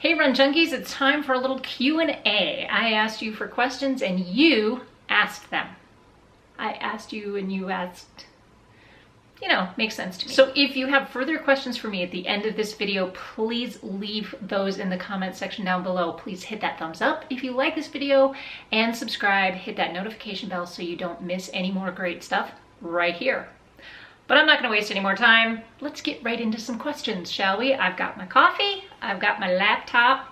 Hey Run Junkies, it's time for a little Q&A. I asked you for questions and you asked them. I asked you and you asked, makes sense to me. So if you have further questions for me at the end of this video, please leave those in the comment section down below. Please hit that thumbs up if you like this video and subscribe, hit that notification bell so you don't miss any more great stuff right here. But I'm not gonna waste any more time. Let's get right into some questions, shall we? I've got my coffee, I've got my laptop,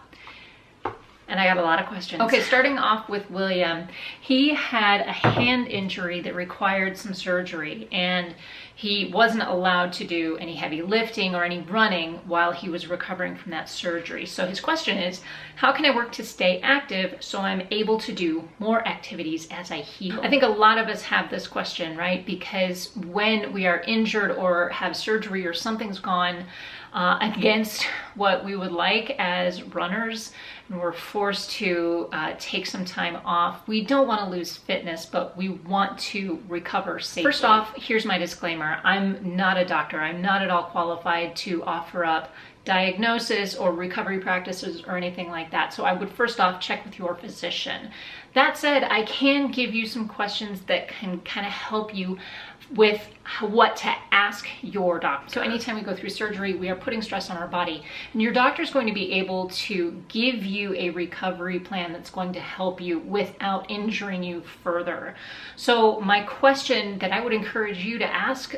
and I got a lot of questions. Okay, starting off with William. He had a hand injury that required some surgery, and he wasn't allowed to do any heavy lifting or any running while he was recovering from that surgery. So his question is, how can I work to stay active so I'm able to do more activities as I heal? I think a lot of us have this question, right? Because when we are injured or have surgery or something's gone against what we would like as runners, and we're forced to take some time off. We don't want to lose fitness, but we want to recover safely. First off, here's my disclaimer. I'm not a doctor. I'm not at all qualified to offer up diagnosis or recovery practices or anything like that. So I would first off check with your physician. That said, I can give you some questions that can kind of help you with what to ask your doctor. So anytime we go through surgery, we are putting stress on our body, and your doctor is going to be able to give you a recovery plan that's going to help you without injuring you further. So my question that I would encourage you to ask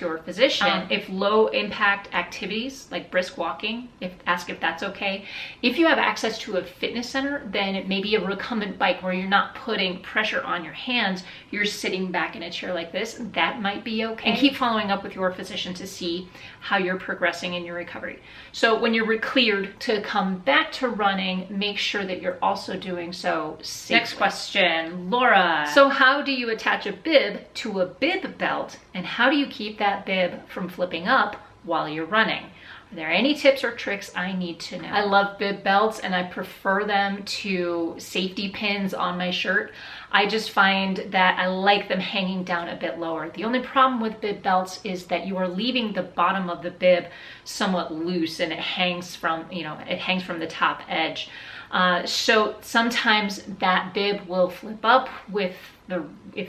your physician, if low impact activities like brisk walking, ask if that's okay. If you have access to a fitness center, then it may be a recumbent bike where you're not putting pressure on your hands, you're sitting back in a chair like this, that might be okay. And keep following up with your physician to see how you're progressing in your recovery. So when you're cleared to come back to running, make sure that you're also doing so safely. Next question, Laura. So how do you attach a bib to a bib belt, and how do you keep that bib from flipping up while you're running? Are there any tips or tricks I need to know? I love bib belts, and I prefer them to safety pins on my shirt. I just find that I like them hanging down a bit lower. The only problem with bib belts is that you are leaving the bottom of the bib somewhat loose, and it hangs from, the top edge. So sometimes that bib will flip up if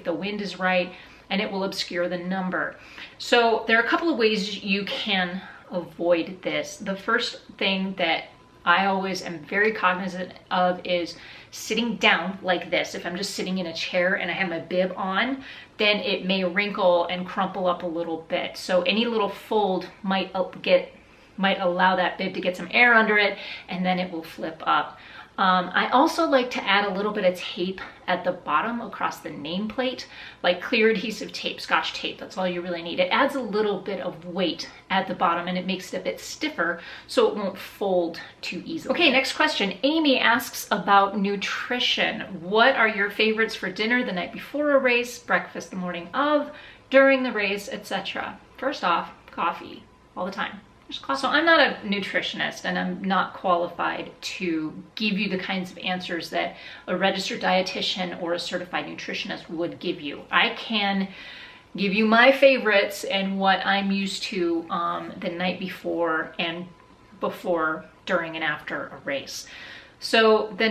the wind is right, and it will obscure the number. So there are a couple of ways you can avoid this. The first thing that I always am very cognizant of is sitting down like this. If I'm just sitting in a chair and I have my bib on, then it may wrinkle and crumple up a little bit. So any little fold might allow that bib to get some air under it, and then it will flip up. I also like to add a little bit of tape at the bottom across the nameplate, like clear adhesive tape, Scotch tape. That's all you really need. It adds a little bit of weight at the bottom, and it makes it a bit stiffer so it won't fold too easily. Okay, next question. Amy asks about nutrition. What are your favorites for dinner the night before a race, breakfast the morning of, during the race, etc.? First off, coffee all the time. So I'm not a nutritionist, and I'm not qualified to give you the kinds of answers that a registered dietitian or a certified nutritionist would give you. I can give you my favorites and what I'm used to the night before and before, during, and after a race. So the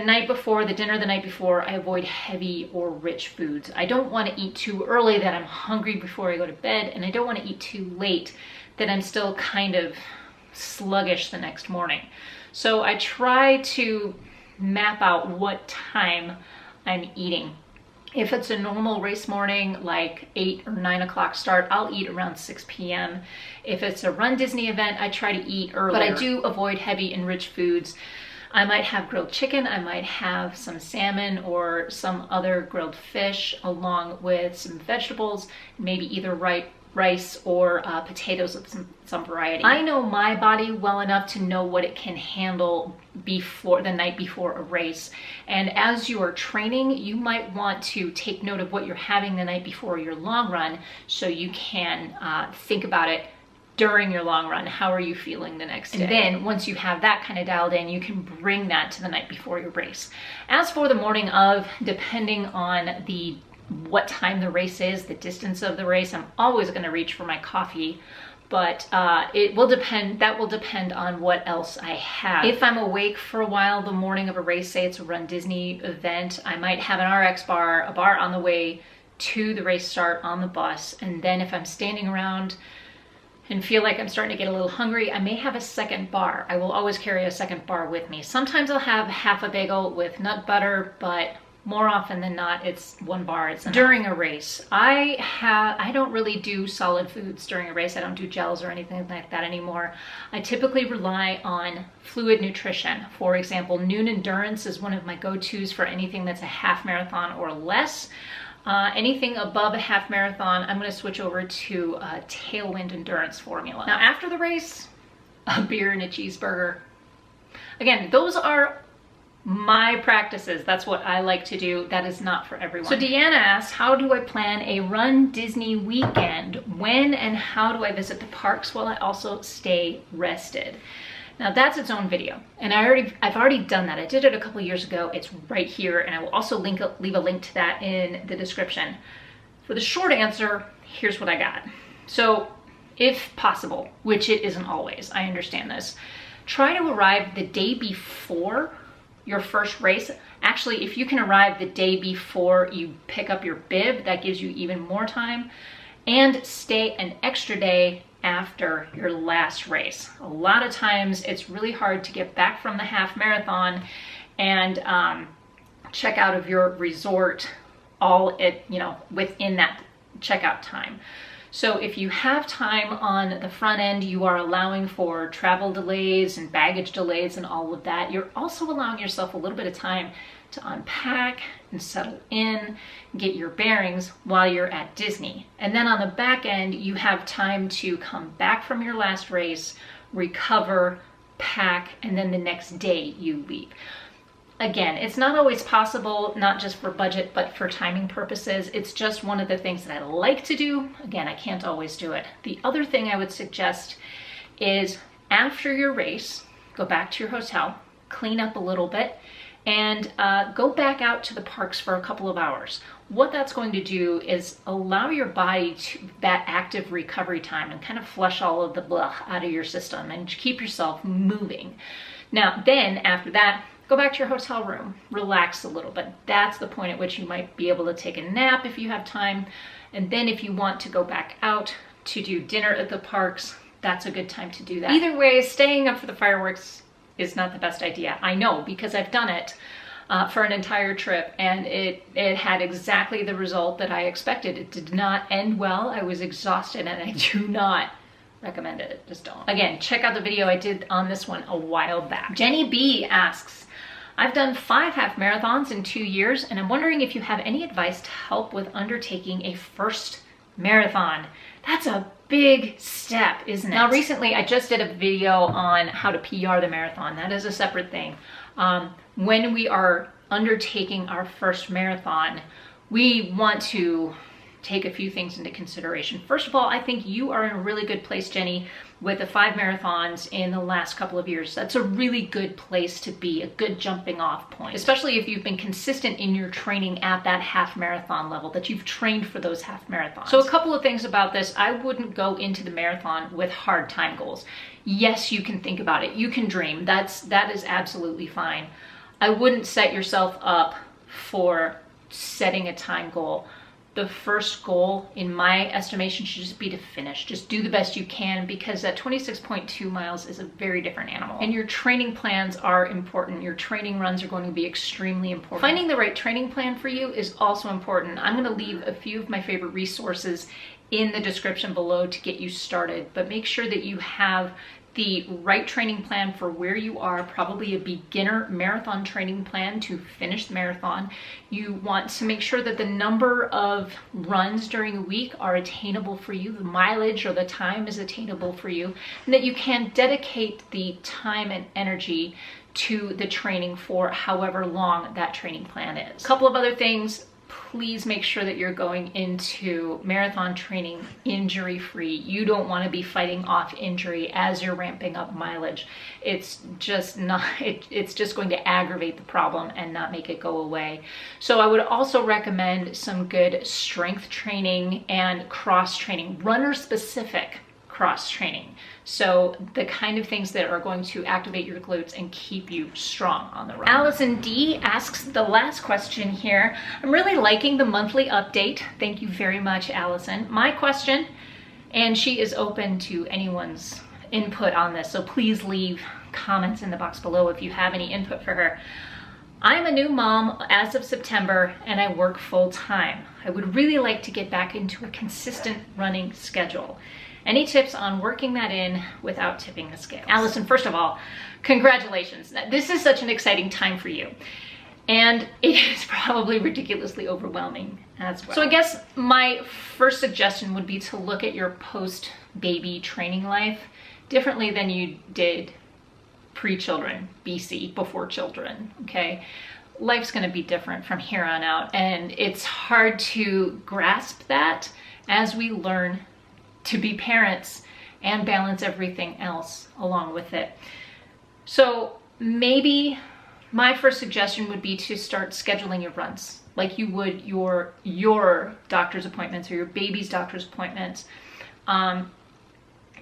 dinner the night before, I avoid heavy or rich foods. I don't want to eat too early that I'm hungry before I go to bed, and I don't want to eat too late that I'm still kind of sluggish the next morning. So I try to map out what time I'm eating. If it's a normal race morning, like 8 or 9 o'clock start, I'll eat around 6 p.m. If it's a Run Disney event, I try to eat earlier. But I do avoid heavy and rich foods. I might have grilled chicken, I might have some salmon or some other grilled fish along with some vegetables, maybe either rice or potatoes with some variety. I know my body well enough to know what it can handle before the night before a race. And as you are training, you might want to take note of what you're having the night before your long run so you can think about it during your long run. How are you feeling the next day? And then once you have that kind of dialed in, you can bring that to the night before your race. As for the morning of, depending on what time the race is, the distance of the race, I'm always going to reach for my coffee. but it will depend. That will depend on what else I have. If I'm awake for a while the morning of a race, say it's a Run Disney event, I might have an RX bar, a bar on the way to the race start on the bus. And then if I'm standing around and feel like I'm starting to get a little hungry, I may have a second bar. I will always carry a second bar with me. Sometimes I'll have half a bagel with nut butter, but more often than not, it's one bar. It's enough. During a race, I don't really do solid foods during a race. I don't do gels or anything like that anymore. I typically rely on fluid nutrition. For example, Noon Endurance is one of my go-tos for anything that's a half marathon or less. Anything above a half marathon, I'm going to switch over to a Tailwind Endurance formula. Now, after the race, a beer and a cheeseburger. Again, those are my practices. That's what I like to do. That is not for everyone. So Deanna asks, how do I plan a Run Disney weekend? When and how do I visit the parks while I also stay rested? Now that's its own video, and I've already done that. I did it a couple years ago. It's right here, and I will also leave a link to that in the description. For the short answer, here's what I got. So if possible, which it isn't always, I understand this, try to arrive the day before your first race. Actually, if you can arrive the day before you pick up your bib, that gives you even more time, and stay an extra day after your last race. A lot of times it's really hard to get back from the half marathon and check out of your resort all within that checkout time. So if you have time on the front end, you are allowing for travel delays and baggage delays and all of that. You're also allowing yourself a little bit of time to unpack and settle in, get your bearings while you're at Disney. And then on the back end, you have time to come back from your last race, recover, pack, and then the next day you leave. Again, it's not always possible, not just for budget, but for timing purposes. It's just one of the things that I like to do. Again, I can't always do it. The other thing I would suggest is after your race, go back to your hotel, clean up a little bit, and go back out to the parks for a couple of hours. What that's going to do is allow your body to that active recovery time and kind of flush all of the blah out of your system and keep yourself moving. Now, then after that, go back to your hotel room, relax a little bit. That's the point at which you might be able to take a nap if you have time. And then if you want to go back out to do dinner at the parks, that's a good time to do that. Either way, staying up for the fireworks is not the best idea. I know, because I've done it for an entire trip, and it had exactly the result that I expected. It did not end well. I was exhausted, and I do not recommend it. Just don't. Again, check out the video I did on this one a while back. Jenny B asks, I've done 5 half marathons in 2 years, and I'm wondering if you have any advice to help with undertaking a first marathon. That's a big step, isn't it? Now, recently I just did a video on how to PR the marathon. That is a separate thing. When we are undertaking our first marathon, we want to take a few things into consideration. First of all, I think you are in a really good place, Jenny, with the 5 marathons in the last couple of years. That's a really good place to be, a good jumping off point, especially if you've been consistent in your training at that half marathon level, that you've trained for those half marathons. So a couple of things about this. I wouldn't go into the marathon with hard time goals. Yes, you can think about it. You can dream. That is absolutely fine. I wouldn't set yourself up for setting a time goal. The first goal, in my estimation, should just be to finish. Just do the best you can, because that 26.2 miles is a very different animal. And your training plans are important. Your training runs are going to be extremely important. Finding the right training plan for you is also important. I'm going to leave a few of my favorite resources in the description below to get you started, but make sure that you have the right training plan for where you are, probably a beginner marathon training plan to finish the marathon. You want to make sure that the number of runs during a week are attainable for you, the mileage or the time is attainable for you, and that you can dedicate the time and energy to the training for however long that training plan is. A couple of other things. Please make sure that you're going into marathon training injury-free. You don't want to be fighting off injury as you're ramping up mileage. It's just going to aggravate the problem and not make it go away. So I would also recommend some good strength training and cross training, runner-specific cross training. So the kind of things that are going to activate your glutes and keep you strong on the run. Allison D asks the last question here. I'm really liking the monthly update. Thank you very much, Allison. My question, and she is open to anyone's input on this, so please leave comments in the box below if you have any input for her. I'm a new mom as of September and I work full time. I would really like to get back into a consistent running schedule. Any tips on working that in without tipping the scale? Allison, first of all, congratulations. This is such an exciting time for you. And it is probably ridiculously overwhelming as well. So I guess my first suggestion would be to look at your post-baby training life differently than you did pre-children, BC, before children, okay? Life's gonna be different from here on out, and it's hard to grasp that as we learn to be parents and balance everything else along with it. So maybe my first suggestion would be to start scheduling your runs like you would your doctor's appointments or your baby's doctor's appointments.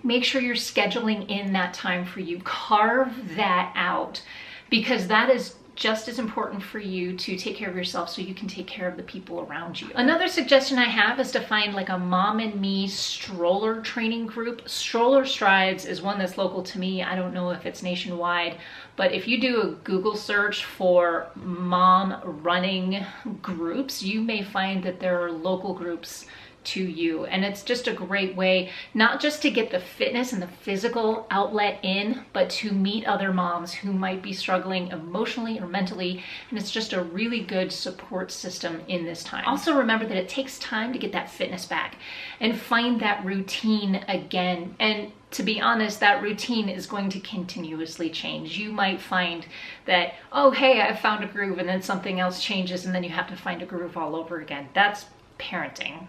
Make sure you're scheduling in that time for you. Carve that out, because that is just as important for you to take care of yourself so you can take care of the people around you. Another suggestion I have is to find like a Mom and Me stroller training group. Stroller Strides is one that's local to me. I don't know if it's nationwide, but if you do a Google search for mom running groups, you may find that there are local groups to you. And it's just a great way, not just to get the fitness and the physical outlet in, but to meet other moms who might be struggling emotionally or mentally. And it's just a really good support system in this time. Also remember that it takes time to get that fitness back and find that routine again. And to be honest, that routine is going to continuously change. You might find that, oh, hey, I found a groove, and then something else changes, and then you have to find a groove all over again. That's parenting.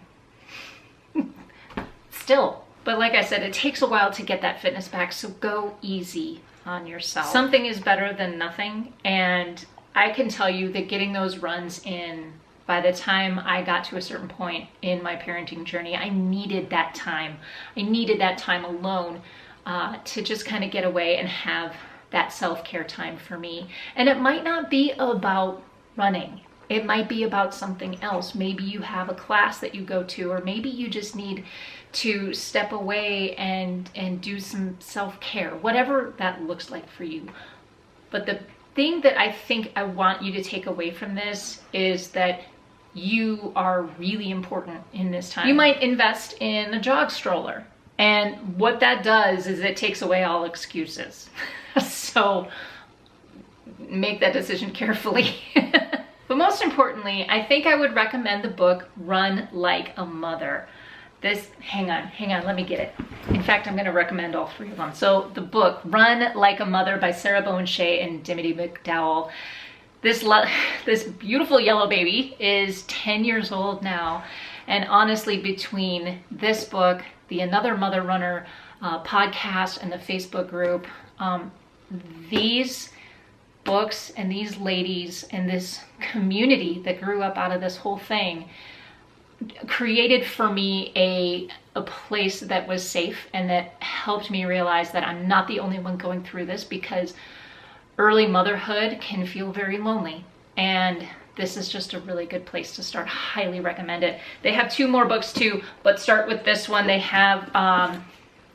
Still, but like I said, it takes a while to get that fitness back, so go easy on yourself. Something is better than nothing, and I can tell you that getting those runs in, by the time I got to a certain point in my parenting journey, I needed that time. I needed that time alone to just kind of get away and have that self-care time for me. And it might not be about running. It might be about something else. Maybe you have a class that you go to, or maybe you just need to step away and do some self-care, whatever that looks like for you. But the thing that I think I want you to take away from this is that you are really important in this time. You might invest in a jog stroller, and what that does is it takes away all excuses. So make that decision carefully. But most importantly, I think I would recommend the book Run Like a Mother. Hang on, let me get it. In fact, I'm gonna recommend all three of them. So the book Run Like a Mother by Sarah Bowen Shea and Dimity McDowell. This beautiful yellow baby is 10 years old now. And honestly, between this book, the Another Mother Runner podcast, and the Facebook group, these books and these ladies and this community that grew up out of this whole thing created for me a place that was safe, and that helped me realize that I'm not the only one going through this, because early motherhood can feel very lonely, and this is just a really good place to start. Highly recommend it. They have 2 more books too, but start with this one. They have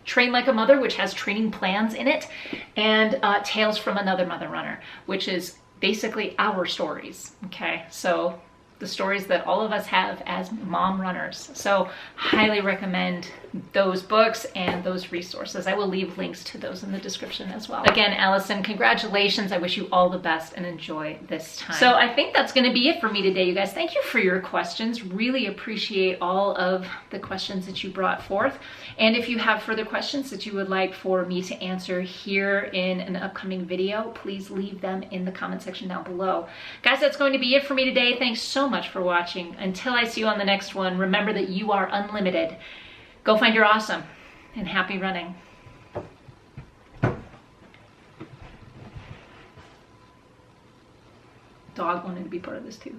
Train Like a Mother, which has training plans in it, and Tales from Another Mother Runner, which is basically our stories, okay? So the stories that all of us have as mom runners. So highly recommend those books and those resources. I will leave links to those in the description as well. Again, Allison, congratulations. I wish you all the best and enjoy this time. So I think that's gonna be it for me today, you guys. Thank you for your questions. Really appreciate all of the questions that you brought forth. And if you have further questions that you would like for me to answer here in an upcoming video, please leave them in the comment section down below. Guys, that's going to be it for me today. Thanks so much for watching. Until I see you on the next one, remember that you are unlimited. Go find your awesome, and happy running. Dog wanted to be part of this too.